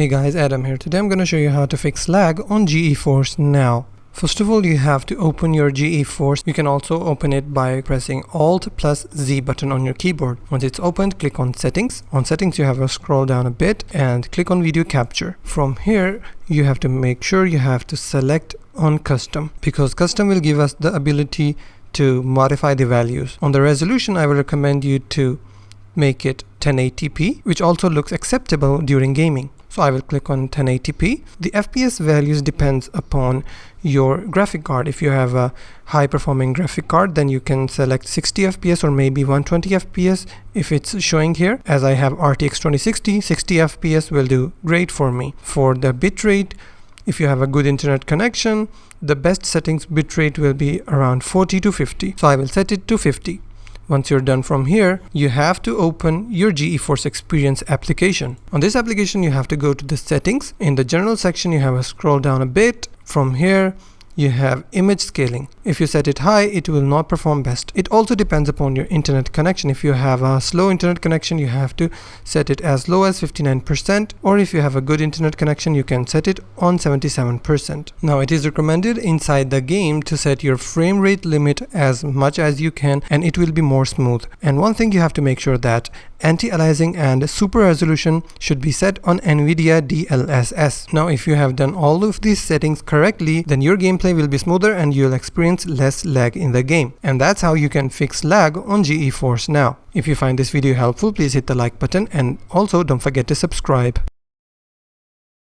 Hey guys, Adam here. Today I'm going to show you how to fix lag on GeForce Now. First of all, you have to open your GeForce. You can also open it by pressing Alt plus Z button on your keyboard. Once it's opened, click on Settings. On Settings, you have to scroll down a bit and click on Video Capture. From here, you have to make sure you have to select on Custom, because Custom will give us the ability to modify the values. On the resolution, I will recommend you to make it 1080p, which also looks acceptable during gaming. So I will click on 1080p. The FPS values depends upon your graphic card. If you have a high performing graphic card, then you can select 60 FPS or maybe 120 FPS if it's showing here. As I have RTX 2060, 60 FPS will do great for me. For the bitrate, if you have a good internet connection, the best settings bitrate will be around 40 to 50. So I will set it to 50. Once you're done from here, you have to open your GeForce Experience application. On this application, you have to go to the settings. In the general section, you have to scroll down a bit. From here, you have image scaling. If you set it high, it will not perform best. It also depends upon your internet connection. If you have a slow internet connection, you have to set it as low as 59%, or if you have a good internet connection, you can set it on 77%. Now, it is recommended inside the game to set your frame rate limit as much as you can, and it will be more smooth. And one thing you have to make sure that anti-aliasing and super resolution should be set on NVIDIA DLSS. Now, if you have done all of these settings correctly, then your gameplay will be smoother and you'll experience less lag in the game. And that's how you can fix lag on GeForce Now. If you find this video helpful, please hit the like button and also don't forget to subscribe.